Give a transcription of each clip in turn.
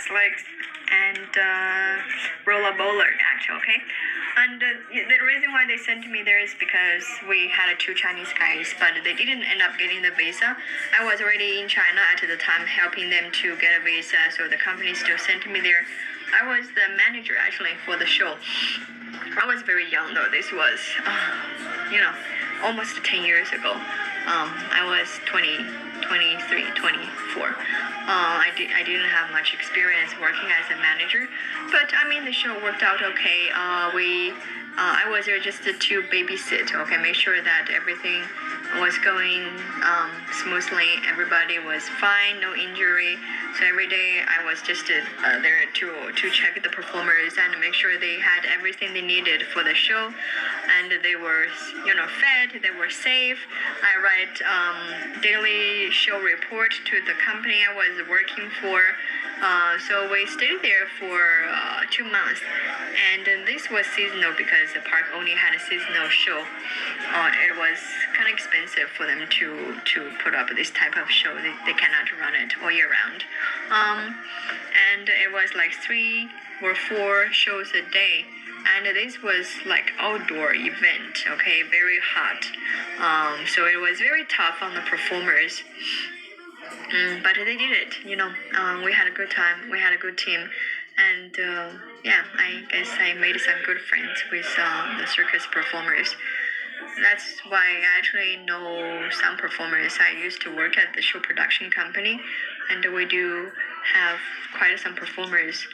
legs, and roller bowler actually, okay? And the reason why they sent me there is because we had two Chinese guys, but they didn't end up getting the visa. I was already in China at the time helping them to get a visa, so the company still sent me there. I was the manager actually for the show. I was very young though. This was, almost 10 years ago. I was 23, 24. I didn't have much experience working as a manager, but I mean the show worked out okay. I was there just to babysit, okay, make sure that everything was going smoothly. Everybody was fine, no injury. So every day I was just there to check the performers and make sure they had everything they needed for the show, and they were fed, they were safe. I write daily show report to the company I was working for. So we stayed there for 2 months, and this was seasonal because the park only had a seasonal show. It was kind of expensive for them to put up this type of show. They cannot run it all year round. And it was like 3 or 4 shows a day. And this was like outdoor event, okay, very hot. So it was very tough on the performers. But they did it, we had a good time, we had a good team. And I guess I made some good friends with the circus performers. That's why I actually know some performers. I used to work at the show production company, and we do have quite some performers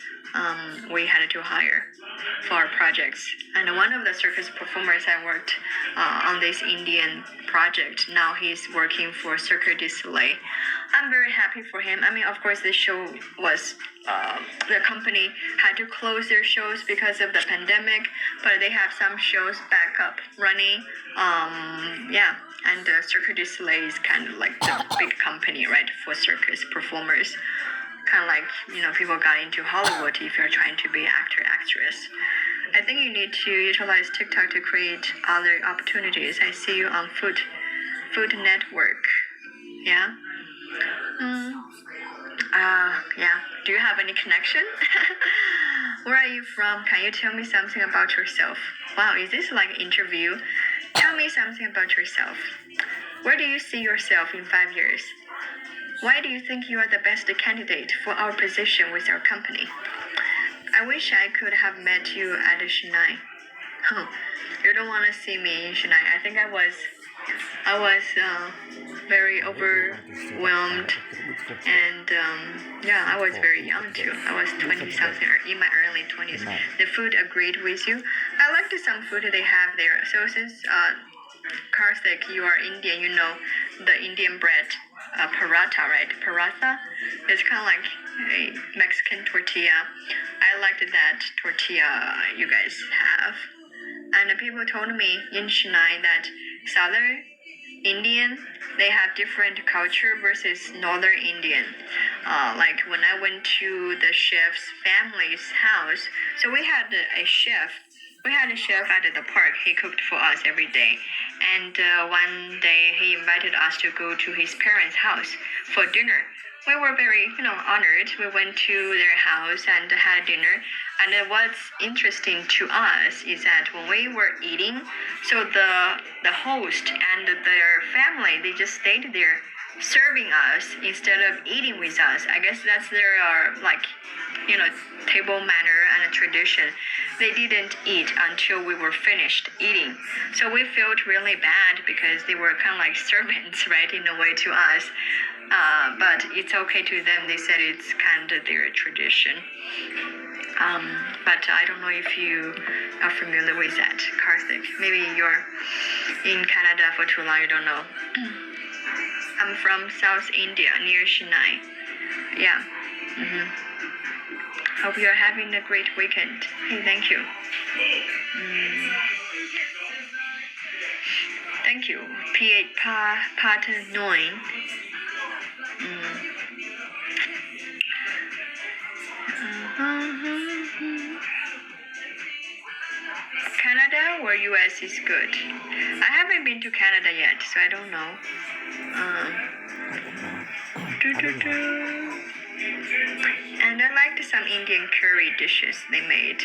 we had to hire for our projects. And one of the circus performers I worked on this Indian project, now he's working for Cirque du Soleil. I'm very happy for him. I mean, of course, the show was, the company had to close their shows because of the pandemic, but they have some shows back up running. And Cirque du Soleil is kind of like the big company, right, for circus performers. Kind of like, people got into Hollywood if you're trying to be actor, actress. I think you need to utilize TikTok to create other opportunities. I see you on Food Network. Yeah? Do you have any connection? Where are you from? Can you tell me something about yourself? Wow, is this like an interview? Tell me something about yourself. Where do you see yourself in 5 years? Why do you think you are the best candidate for our position with our company? I wish I could have met you at Shanai. You don't want to see me in Shanai. I think I was very overwhelmed, and I was very young too. I was 20-something, or in my early 20s. The food agreed with you. I liked some food they have there. So since Karthik, you are Indian, you know the Indian bread, paratha, right? Paratha is kind of like a Mexican tortilla. I liked that tortilla you guys have. And people told me in Chennai that Southern Indian, they have different culture versus Northern Indian. Like when I went to the chef's family's house, so we had a chef. We had a chef at the park. He cooked for us every day. And one day he invited us to go to his parents' house for dinner. We were very, honored. We went to their house and had dinner. And what's interesting to us is that when we were eating, so the host and their family, they just stayed there serving us instead of eating with us. I guess that's their table manner and a tradition. They didn't eat until we were finished eating. So we felt really bad because they were kind of like servants, right, in a way to us. But it's okay to them. They said it's kind of their tradition. But I don't know if you are familiar with that, Karthik. Maybe you're in Canada for too long, you don't know. I'm from South India, near Chennai. Yeah. Hope you're having a great weekend. Hey, thank you. Thank you. P8 part 9. Canada or US is good. I haven't been to Canada yet, so I don't know. And I liked some Indian curry dishes they made.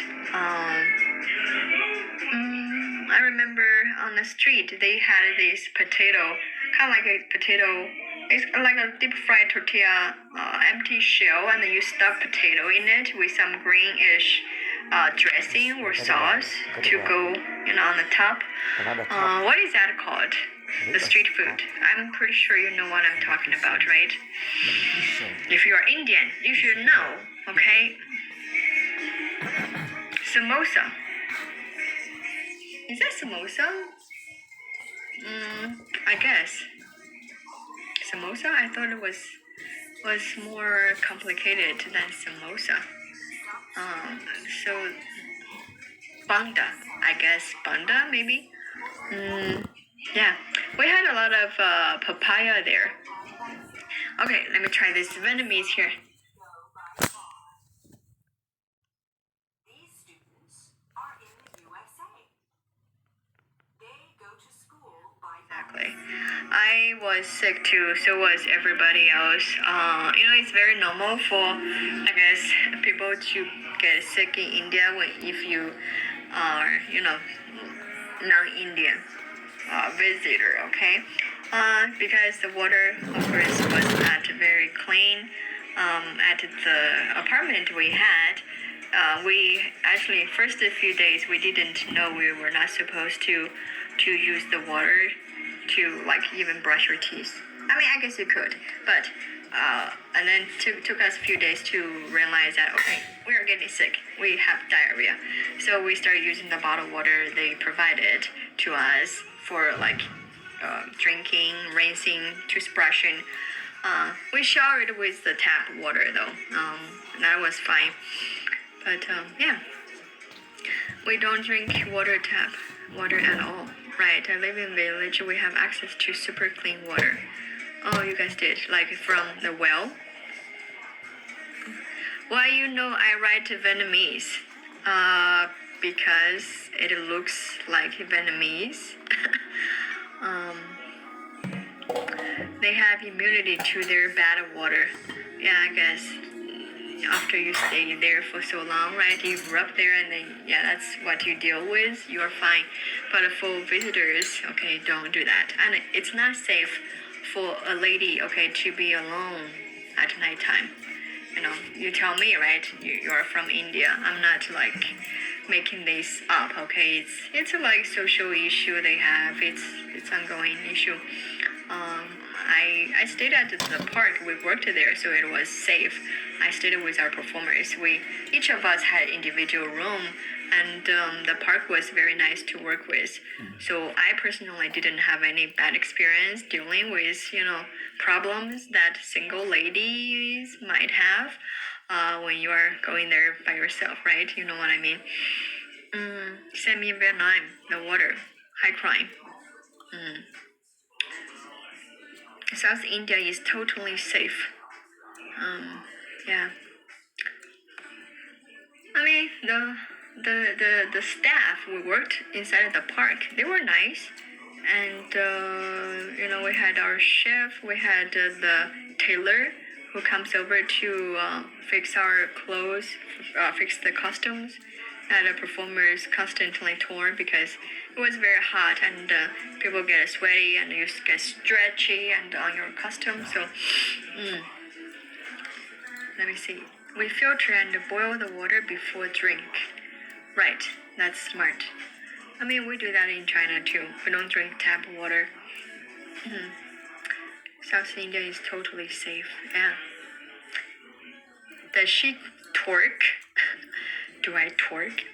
I remember on the street they had this potato, kind of like a potato. It's like a deep fried tortilla, empty shell, and then you stuff potato in it with some greenish dressing or sauce to go, on the top. What is that called? The street food. I'm pretty sure you know what I'm talking about, right? If you are Indian, you should know, okay? Samosa. Is that samosa? I guess. Samosa? I thought it was more complicated than samosa. So banda, I guess banda maybe. Yeah, we had a lot of papaya there. Okay, let me try this Vietnamese here. These students are in the USA. They go to school by Exactly. I was sick too, so was everybody else. It's very normal for, I guess, people to get sick in India if you are, non-Indian visitor, okay? Because the water, of course, was not very clean. At the apartment we had, we actually first few days we didn't know we were not supposed to use the water to even brush your teeth. I mean, I guess you could, but and then took us a few days to realize that okay, we are getting sick. We have diarrhea, so we started using the bottled water they provided to us for drinking, rinsing, toothbrushing. We showered with the tap water though. That was fine. But yeah, we don't drink tap water at all. Right, I live in village. We have access to super clean water. Oh, you guys did, from the well? Why I write Vietnamese? Because it looks like Vietnamese. They have immunity to their bad water. Yeah, I guess after you stay there for so long, right? You grew up there and then, that's what you deal with. You're fine. But for visitors, okay, don't do that. And it's not safe for a lady, okay, to be alone at nighttime. You tell me, right? You're from India. I'm not making this up, okay? It's a social issue they have. It's ongoing issue. I stayed at the park. We worked there, so it was safe. I stayed with our performers. Each of us had individual room, and the park was very nice to work with. So I personally didn't have any bad experience dealing with problems that single ladies might have when you are going there by yourself, right? You know what I mean? Same in Vietnam, the water, high crime. South India is totally safe. Yeah. I mean, the staff we worked inside the park, they were nice, and we had our chef, we had the tailor who comes over to fix our clothes, fix the costumes. Had the performers constantly torn because it was very hot and people get sweaty and you get stretchy and on your costume. So, let me see. We filter and boil the water before drink. Right, that's smart. I mean, we do that in China too. We don't drink tap water. South India is totally safe. Yeah. Does she twerk? Do I twerk?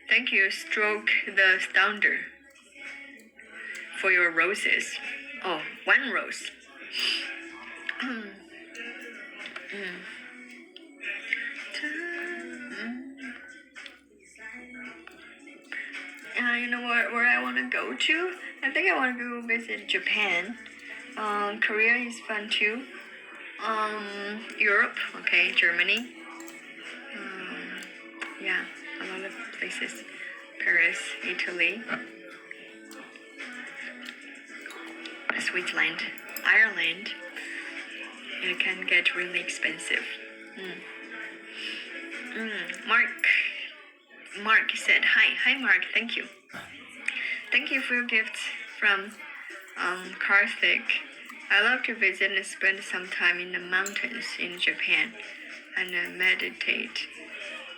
Thank you, Stroke the Thunder, for your roses. Oh, one rose. You know where I want to go to? I think I want to go visit Japan. Korea is fun too. Europe, okay, Germany. Yeah, a lot of places. Paris, Italy, Switzerland, Ireland. It can get really expensive. Mark said hi Mark, thank you for your gifts from Karthik. I love to visit and spend some time in the mountains in Japan and meditate.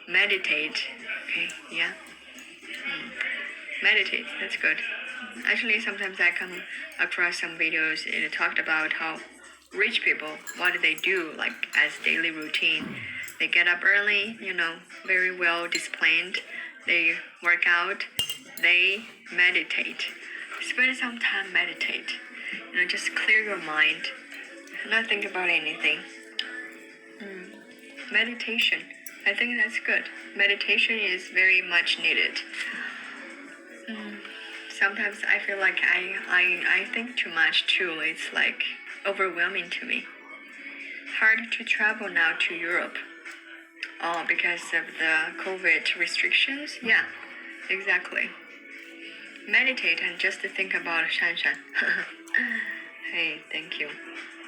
Okay, yeah. Meditate, that's good. Actually, sometimes I come across some videos and it talked about how rich people, what do they do, like as daily routine. They get up early, very well disciplined. They work out, they meditate. Spend some time meditate. Just clear your mind, not think about anything. Meditation, I think that's good. Meditation is very much needed. Sometimes I feel like I think too much too. It's like overwhelming to me. Hard to travel now to Europe. Oh, because of the COVID restrictions? Yeah, exactly. Meditate and just think about ShanShan. Hey, thank you.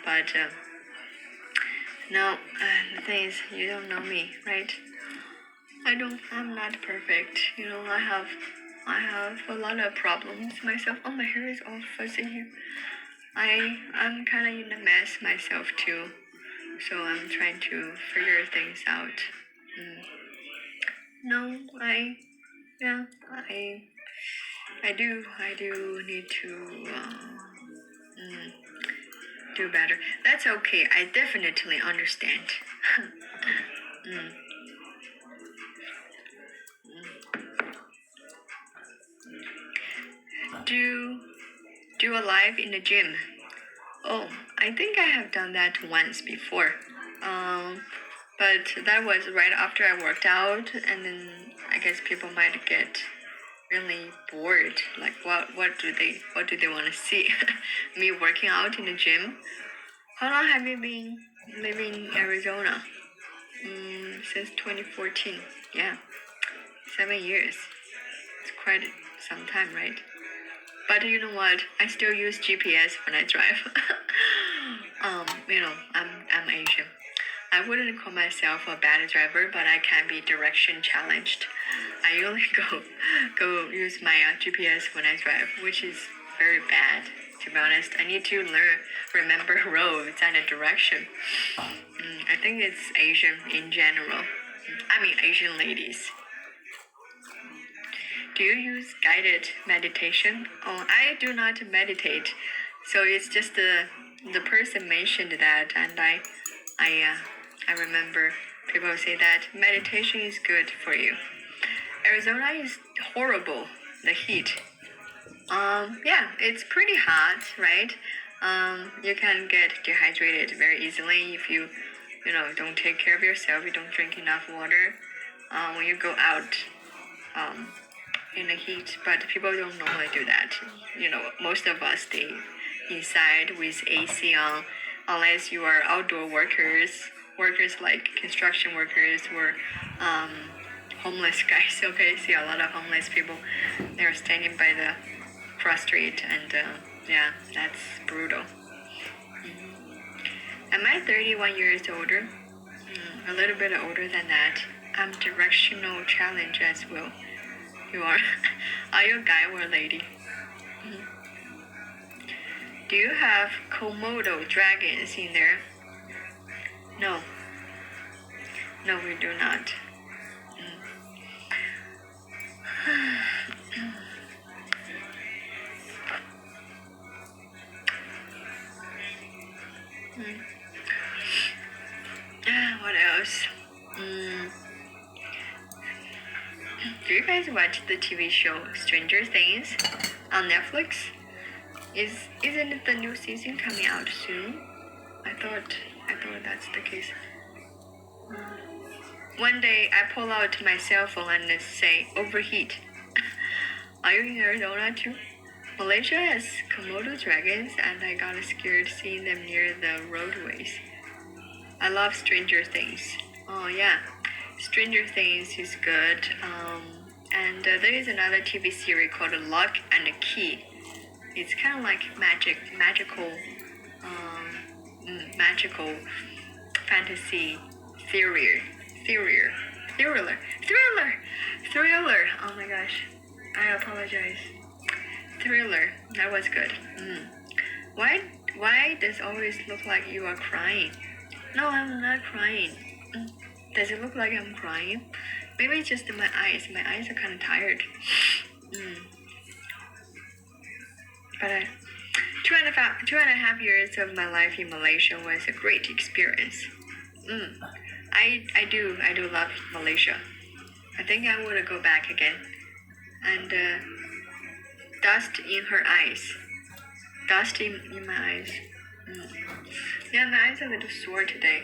But no, the thing is, you don't know me, right? I'm not perfect. I have a lot of problems myself. Oh, my hair is all fuzzy here. I'm kind of in a mess myself too. So I'm trying to figure things out. No, I do need to do better. That's okay. I definitely understand. Do a live in the gym. Oh, I think I have done that once before. But that was right after I worked out, and then I guess people might get really bored. Like, what do they want to see? Me working out in the gym? How long have you been living in Arizona? Since 2014. Yeah, 7 years. It's quite some time, right? But you know what? I still use GPS when I drive. I'm Asian. I wouldn't call myself a bad driver, but I can be direction challenged. I only go use my GPS when I drive, which is very bad. To be honest, I need to remember roads and the direction. I think it's Asian in general. I mean, Asian ladies. Do you use guided meditation? Oh, I do not meditate. So it's just the person mentioned that, and I remember people say that meditation is good for you. Arizona is horrible, the heat. Yeah, it's pretty hot, right? You can get dehydrated very easily if you don't take care of yourself. You don't drink enough water. When you go out, in the heat, but people don't normally do that. Most of us stay inside with AC on, unless you are outdoor workers like construction workers or homeless guys. Okay, see a lot of homeless people. They're standing by the cross street, and yeah, that's brutal. Am I 31 years older? A little bit older than that. I'm directional challenge as well. You are? Are you a guy or a lady? Do you have Komodo dragons in there? No. No, we do not. What else? Do you guys watch the TV show Stranger Things on Netflix? Isn't it the new season coming out soon? I thought that's the case. One day I pull out my cell phone and say overheat. Are you in Arizona too? Malaysia has Komodo dragons, and I got scared seeing them near the roadways. I love Stranger Things. Oh yeah, Stranger Things is good. And there is another TV series called Lock and Key. It's kind of like magical fantasy Thriller. Thriller. Thriller. Thriller. Thriller. Oh my gosh. I apologize. Thriller. That was good. Why does it always look like you are crying? No, I'm not crying. Does it look like I'm crying? Maybe it's just my eyes. My eyes are kind of tired. But 2.5 years of my life in Malaysia was a great experience. I do love Malaysia. I think I would go back again. And dust in her eyes. Dust in my eyes. Yeah, my eyes are a little sore today.